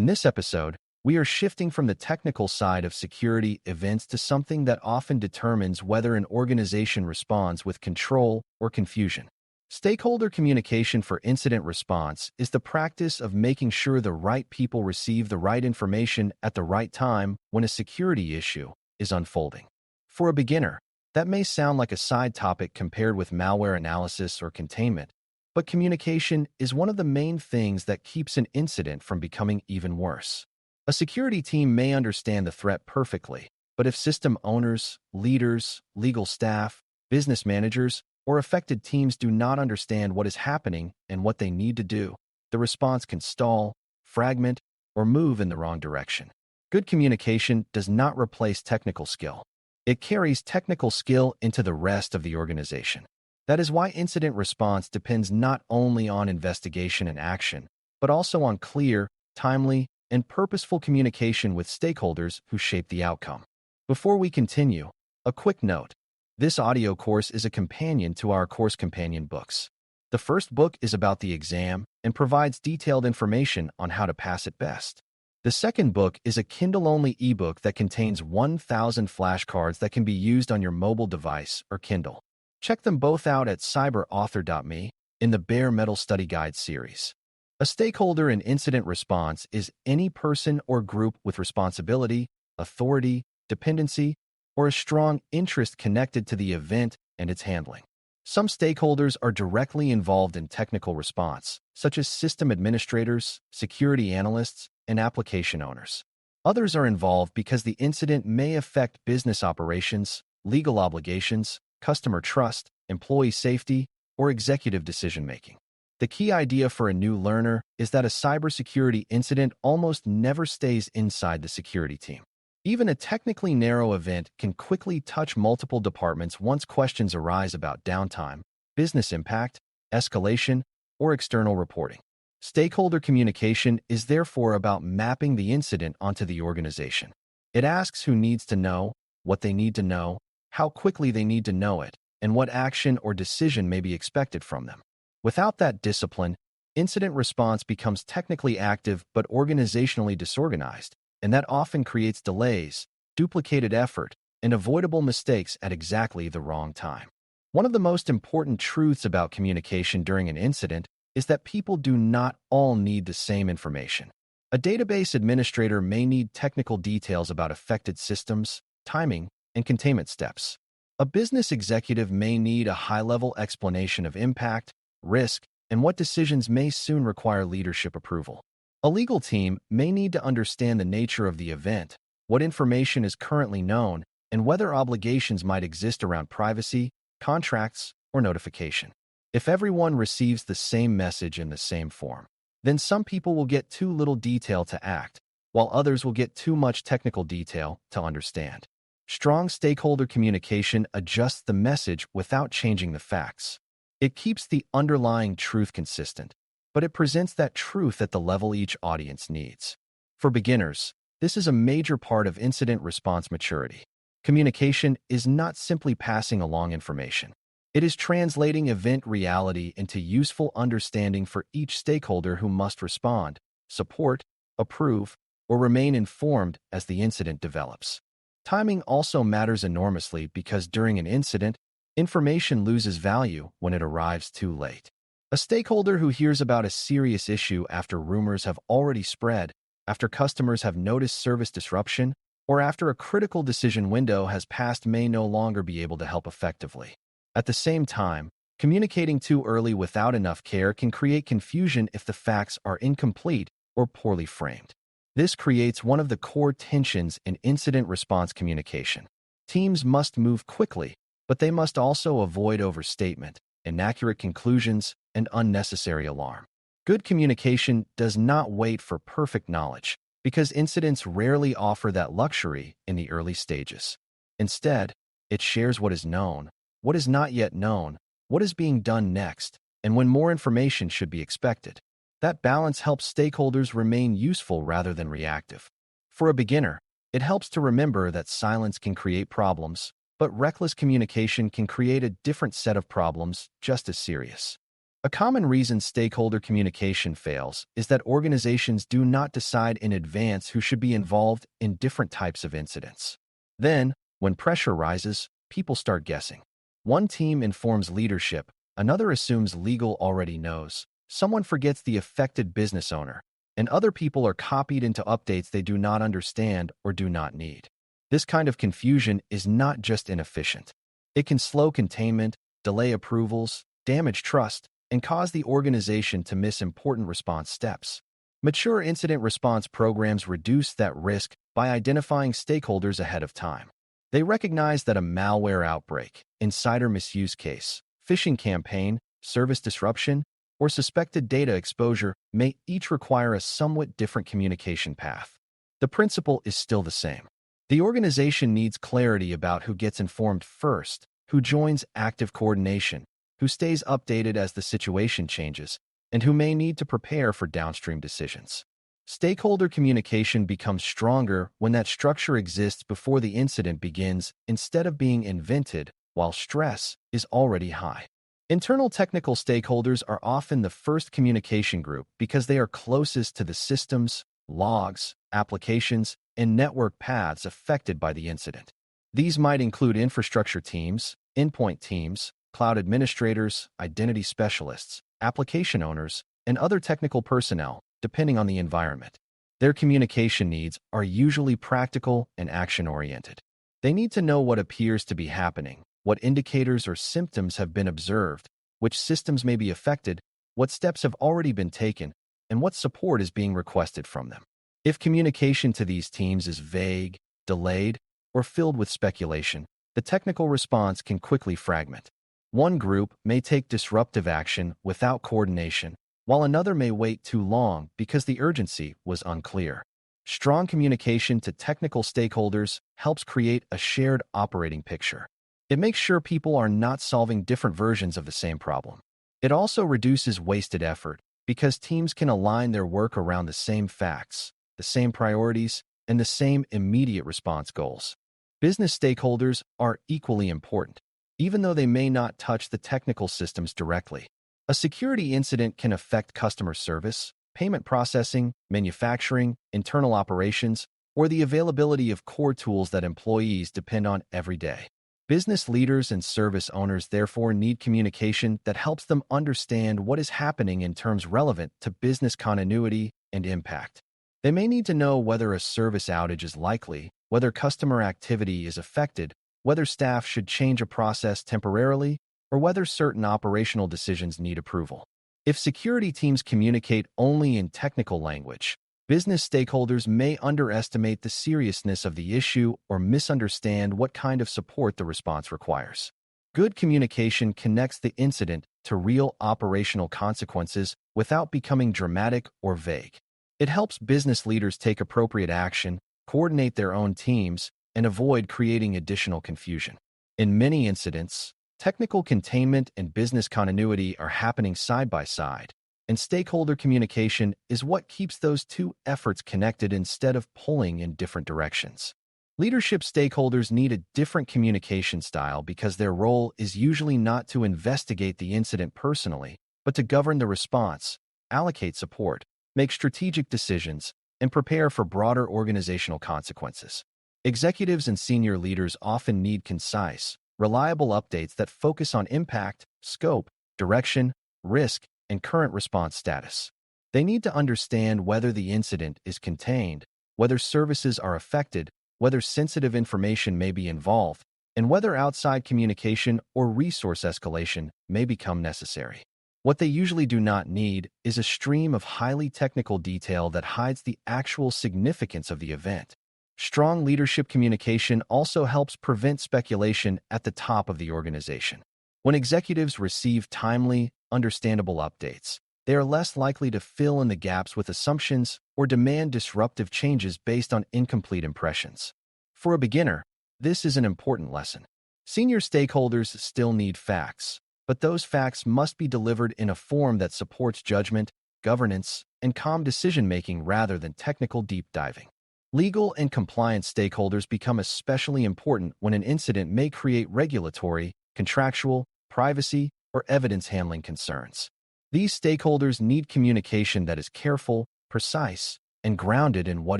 In this episode, we are shifting from the technical side of security events to something that often determines whether an organization responds with control or confusion. Stakeholder communication for incident response is the practice of making sure the right people receive the right information at the right time when a security issue is unfolding. For a beginner, that may sound like a side topic compared with malware analysis or containment, but communication is one of the main things that keeps an incident from becoming even worse. A security team may understand the threat perfectly, but if system owners, leaders, legal staff, business managers, or affected teams do not understand what is happening and what they need to do, the response can stall, fragment, or move in the wrong direction. Good communication does not replace technical skill. It carries technical skill into the rest of the organization. That is why incident response depends not only on investigation and action, but also on clear, timely, and purposeful communication with stakeholders who shape the outcome. Before we continue, a quick note. This audio course is a companion to our course companion books. The first book is about the exam and provides detailed information on how to pass it best. The second book is a Kindle-only ebook that contains 1,000 flashcards that can be used on your mobile device or Kindle. Check them both out at cyberauthor.me in the Bare Metal Study Guide series. A stakeholder in incident response is any person or group with responsibility, authority, dependency, or a strong interest connected to the event and its handling. Some stakeholders are directly involved in technical response, such as system administrators, security analysts, and application owners. Others are involved because the incident may affect business operations, legal obligations, customer trust, employee safety, or executive decision-making. The key idea for a new learner is that a cybersecurity incident almost never stays inside the security team. Even a technically narrow event can quickly touch multiple departments once questions arise about downtime, business impact, escalation, or external reporting. Stakeholder communication is therefore about mapping the incident onto the organization. It asks who needs to know, what they need to know, how quickly they need to know it, and what action or decision may be expected from them. Without that discipline, incident response becomes technically active but organizationally disorganized, and that often creates delays, duplicated effort, and avoidable mistakes at exactly the wrong time. One of the most important truths about communication during an incident is that people do not all need the same information. A database administrator may need technical details about affected systems, timing, and containment steps. A business executive may need a high-level explanation of impact, risk, and what decisions may soon require leadership approval. A legal team may need to understand the nature of the event, what information is currently known, and whether obligations might exist around privacy, contracts, or notification. If everyone receives the same message in the same form, then some people will get too little detail to act, while others will get too much technical detail to understand. Strong stakeholder communication adjusts the message without changing the facts. It keeps the underlying truth consistent, but it presents that truth at the level each audience needs. For beginners, this is a major part of incident response maturity. Communication is not simply passing along information. It is translating event reality into useful understanding for each stakeholder who must respond, support, approve, or remain informed as the incident develops. Timing also matters enormously because during an incident, information loses value when it arrives too late. A stakeholder who hears about a serious issue after rumors have already spread, after customers have noticed service disruption, or after a critical decision window has passed may no longer be able to help effectively. At the same time, communicating too early without enough care can create confusion if the facts are incomplete or poorly framed. This creates one of the core tensions in incident response communication. Teams must move quickly, but they must also avoid overstatement, inaccurate conclusions, and unnecessary alarm. Good communication does not wait for perfect knowledge, because incidents rarely offer that luxury in the early stages. Instead, it shares what is known, what is not yet known, what is being done next, and when more information should be expected. That balance helps stakeholders remain useful rather than reactive. For a beginner, it helps to remember that silence can create problems, but reckless communication can create a different set of problems just as serious. A common reason stakeholder communication fails is that organizations do not decide in advance who should be involved in different types of incidents. Then, when pressure rises, people start guessing. One team informs leadership, another assumes legal already knows, someone forgets the affected business owner, and other people are copied into updates they do not understand or do not need. This kind of confusion is not just inefficient. It can slow containment, delay approvals, damage trust, and cause the organization to miss important response steps. Mature incident response programs reduce that risk by identifying stakeholders ahead of time. They recognize that a malware outbreak, insider misuse case, phishing campaign, service disruption, or suspected data exposure may each require a somewhat different communication path. The principle is still the same. The organization needs clarity about who gets informed first, who joins active coordination, who stays updated as the situation changes, and who may need to prepare for downstream decisions. Stakeholder communication becomes stronger when that structure exists before the incident begins instead of being invented while stress is already high. Internal technical stakeholders are often the first communication group because they are closest to the systems, logs, applications, and network paths affected by the incident. These might include infrastructure teams, endpoint teams, cloud administrators, identity specialists, application owners, and other technical personnel, depending on the environment. Their communication needs are usually practical and action-oriented. They need to know what appears to be happening, what indicators or symptoms have been observed, which systems may be affected, what steps have already been taken, and what support is being requested from them. If communication to these teams is vague, delayed, or filled with speculation, the technical response can quickly fragment. One group may take disruptive action without coordination, while another may wait too long because the urgency was unclear. Strong communication to technical stakeholders helps create a shared operating picture. It makes sure people are not solving different versions of the same problem. It also reduces wasted effort because teams can align their work around the same facts, the same priorities, and the same immediate response goals. Business stakeholders are equally important, even though they may not touch the technical systems directly. A security incident can affect customer service, payment processing, manufacturing, internal operations, or the availability of core tools that employees depend on every day. Business leaders and service owners therefore need communication that helps them understand what is happening in terms relevant to business continuity and impact. They may need to know whether a service outage is likely, whether customer activity is affected, whether staff should change a process temporarily, or whether certain operational decisions need approval. If security teams communicate only in technical language, business stakeholders may underestimate the seriousness of the issue or misunderstand what kind of support the response requires. Good communication connects the incident to real operational consequences without becoming dramatic or vague. It helps business leaders take appropriate action, coordinate their own teams, and avoid creating additional confusion. In many incidents, technical containment and business continuity are happening side by side, and stakeholder communication is what keeps those two efforts connected instead of pulling in different directions. Leadership stakeholders need a different communication style because their role is usually not to investigate the incident personally, but to govern the response, allocate support, make strategic decisions, and prepare for broader organizational consequences. Executives and senior leaders often need concise, reliable updates that focus on impact, scope, direction, risk, and current response status. They need to understand whether the incident is contained, whether services are affected, whether sensitive information may be involved, and whether outside communication or resource escalation may become necessary. What they usually do not need is a stream of highly technical detail that hides the actual significance of the event. Strong leadership communication also helps prevent speculation at the top of the organization. When executives receive timely, understandable updates, they are less likely to fill in the gaps with assumptions or demand disruptive changes based on incomplete impressions. For a beginner, this is an important lesson. Senior stakeholders still need facts, but those facts must be delivered in a form that supports judgment, governance, and calm decision-making rather than technical deep diving. Legal and compliance stakeholders become especially important when an incident may create regulatory, contractual, privacy, or evidence handling concerns. These stakeholders need communication that is careful, precise, and grounded in what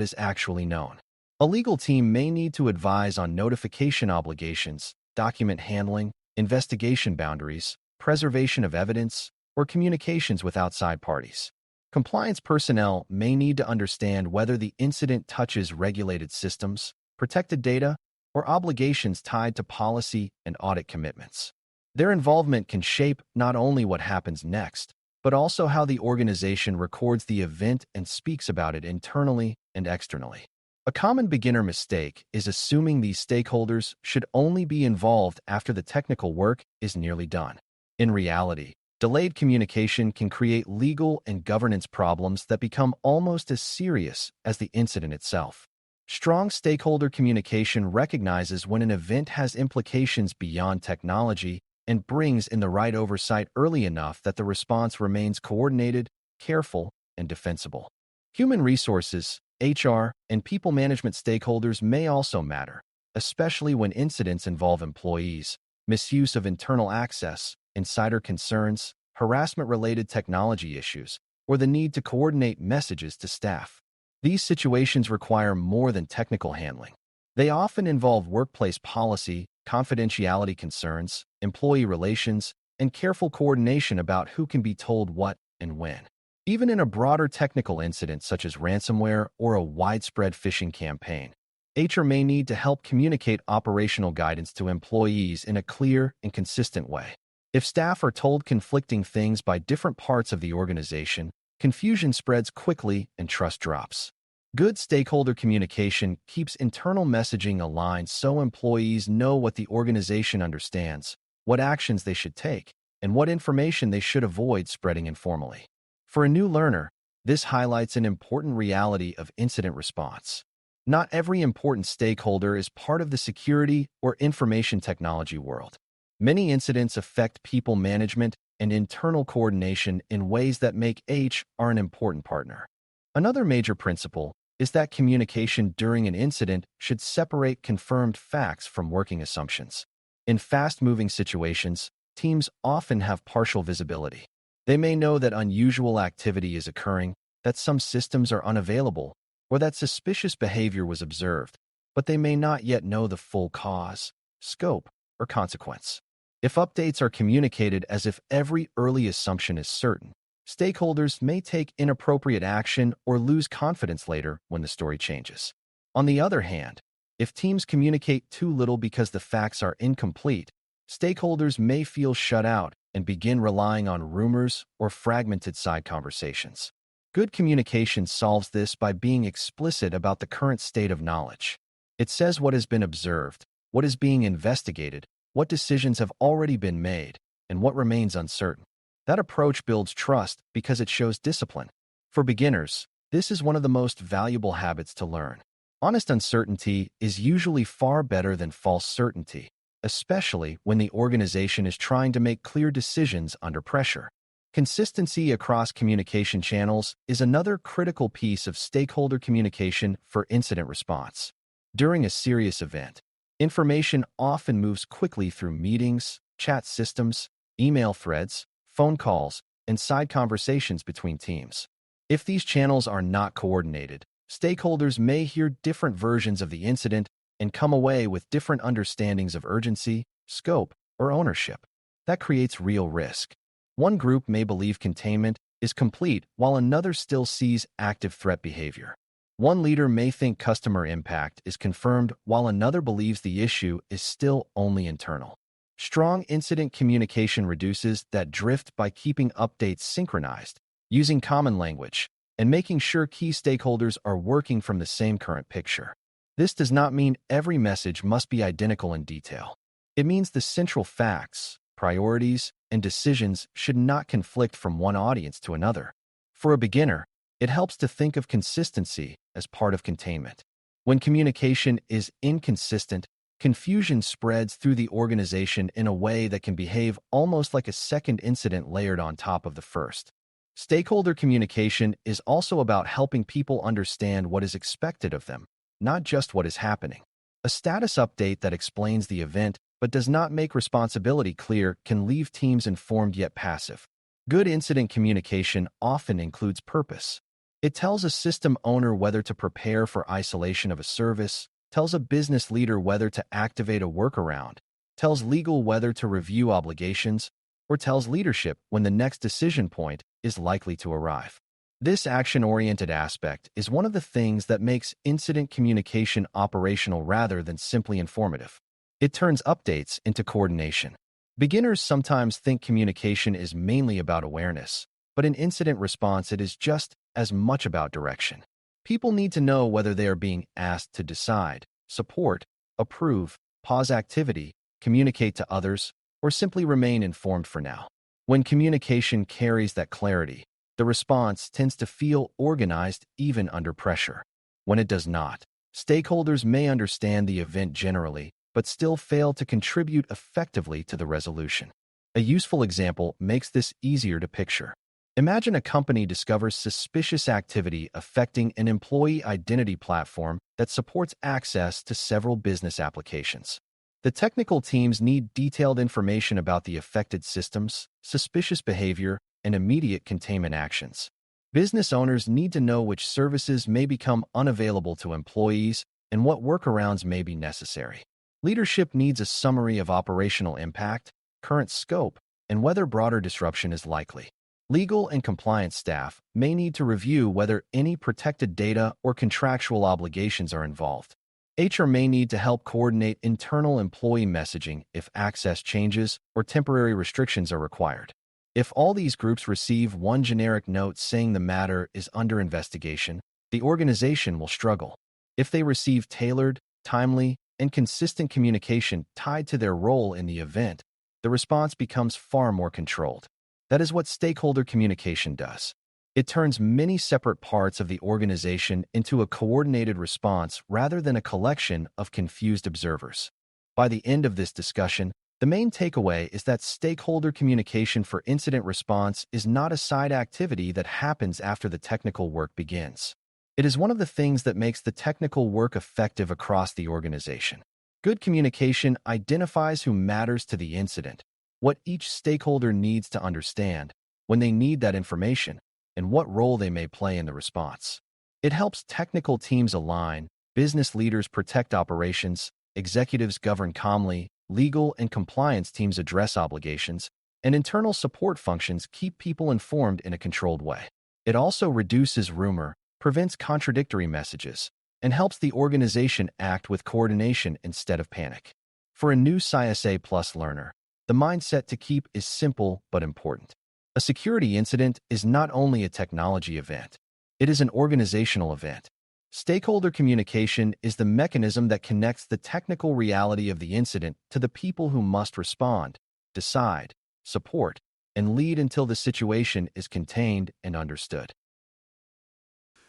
is actually known. A legal team may need to advise on notification obligations, document handling, investigation boundaries, preservation of evidence, or communications with outside parties. Compliance personnel may need to understand whether the incident touches regulated systems, protected data, or obligations tied to policy and audit commitments. Their involvement can shape not only what happens next, but also how the organization records the event and speaks about it internally and externally. A common beginner mistake is assuming these stakeholders should only be involved after the technical work is nearly done. In reality, delayed communication can create legal and governance problems that become almost as serious as the incident itself. Strong stakeholder communication recognizes when an event has implications beyond technology and brings in the right oversight early enough that the response remains coordinated, careful, and defensible. Human resources, HR, and people management stakeholders may also matter, especially when incidents involve employees, misuse of internal access, insider concerns, harassment-related technology issues, or the need to coordinate messages to staff. These situations require more than technical handling. They often involve workplace policy, confidentiality concerns, employee relations, and careful coordination about who can be told what and when. Even in a broader technical incident such as ransomware or a widespread phishing campaign, HR may need to help communicate operational guidance to employees in a clear and consistent way. If staff are told conflicting things by different parts of the organization, confusion spreads quickly and trust drops. Good stakeholder communication keeps internal messaging aligned so employees know what the organization understands, what actions they should take, and what information they should avoid spreading informally. For a new learner, this highlights an important reality of incident response. Not every important stakeholder is part of the security or information technology world. Many incidents affect people management and internal coordination in ways that make HR an important partner. Another major principle is that communication during an incident should separate confirmed facts from working assumptions. In fast-moving situations, teams often have partial visibility. They may know that unusual activity is occurring, that some systems are unavailable, or that suspicious behavior was observed, but they may not yet know the full cause, scope, or consequence. If updates are communicated as if every early assumption is certain, stakeholders may take inappropriate action or lose confidence later when the story changes. On the other hand, if teams communicate too little because the facts are incomplete, stakeholders may feel shut out and begin relying on rumors or fragmented side conversations. Good communication solves this by being explicit about the current state of knowledge. It says what has been observed, what is being investigated, what decisions have already been made, and what remains uncertain. That approach builds trust because it shows discipline. For beginners, this is one of the most valuable habits to learn. Honest uncertainty is usually far better than false certainty, especially when the organization is trying to make clear decisions under pressure. Consistency across communication channels is another critical piece of stakeholder communication for incident response. During a serious event, information often moves quickly through meetings, chat systems, email threads, phone calls, and side conversations between teams. If these channels are not coordinated, stakeholders may hear different versions of the incident and come away with different understandings of urgency, scope, or ownership. That creates real risk. One group may believe containment is complete while another still sees active threat behavior. One leader may think customer impact is confirmed while another believes the issue is still only internal. Strong incident communication reduces that drift by keeping updates synchronized, using common language, and making sure key stakeholders are working from the same current picture. This does not mean every message must be identical in detail. It means the central facts, priorities, and decisions should not conflict from one audience to another. For a beginner, it helps to think of consistency as part of containment. When communication is inconsistent, confusion spreads through the organization in a way that can behave almost like a second incident layered on top of the first. Stakeholder communication is also about helping people understand what is expected of them, not just what is happening. A status update that explains the event but does not make responsibility clear can leave teams informed yet passive. Good incident communication often includes purpose. It tells a system owner whether to prepare for isolation of a service, tells a business leader whether to activate a workaround, tells legal whether to review obligations, or tells leadership when the next decision point is likely to arrive. This action-oriented aspect is one of the things that makes incident communication operational rather than simply informative. It turns updates into coordination. Beginners sometimes think communication is mainly about awareness, but in incident response it is just as much about direction. People need to know whether they are being asked to decide, support, approve, pause activity, communicate to others, or simply remain informed for now. When communication carries that clarity, the response tends to feel organized even under pressure. When it does not, stakeholders may understand the event generally, but still fail to contribute effectively to the resolution. A useful example makes this easier to picture. Imagine a company discovers suspicious activity affecting an employee identity platform that supports access to several business applications. The technical teams need detailed information about the affected systems, suspicious behavior, and immediate containment actions. Business owners need to know which services may become unavailable to employees and what workarounds may be necessary. Leadership needs a summary of operational impact, current scope, and whether broader disruption is likely. Legal and compliance staff may need to review whether any protected data or contractual obligations are involved. HR may need to help coordinate internal employee messaging if access changes or temporary restrictions are required. If all these groups receive one generic note saying the matter is under investigation, the organization will struggle. If they receive tailored, timely, and consistent communication tied to their role in the event, the response becomes far more controlled. That is what stakeholder communication does. It turns many separate parts of the organization into a coordinated response rather than a collection of confused observers. By the end of this discussion, the main takeaway is that stakeholder communication for incident response is not a side activity that happens after the technical work begins. It is one of the things that makes the technical work effective across the organization. Good communication identifies who matters to the incident, what each stakeholder needs to understand, when they need that information, and what role they may play in the response. It helps technical teams align, business leaders protect operations, executives govern calmly, legal and compliance teams address obligations, and internal support functions keep people informed in a controlled way. It also reduces rumor, prevents contradictory messages, and helps the organization act with coordination instead of panic. For a new CySA Plus learner, the mindset to keep is simple but important. A security incident is not only a technology event, it is an organizational event. Stakeholder communication is the mechanism that connects the technical reality of the incident to the people who must respond, decide, support, and lead until the situation is contained and understood.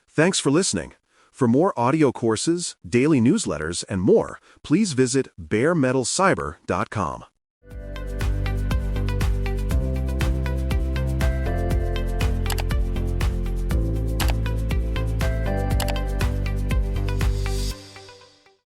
Thanks for listening. For more audio courses, daily newsletters, and more, please visit baremetalcyber.com.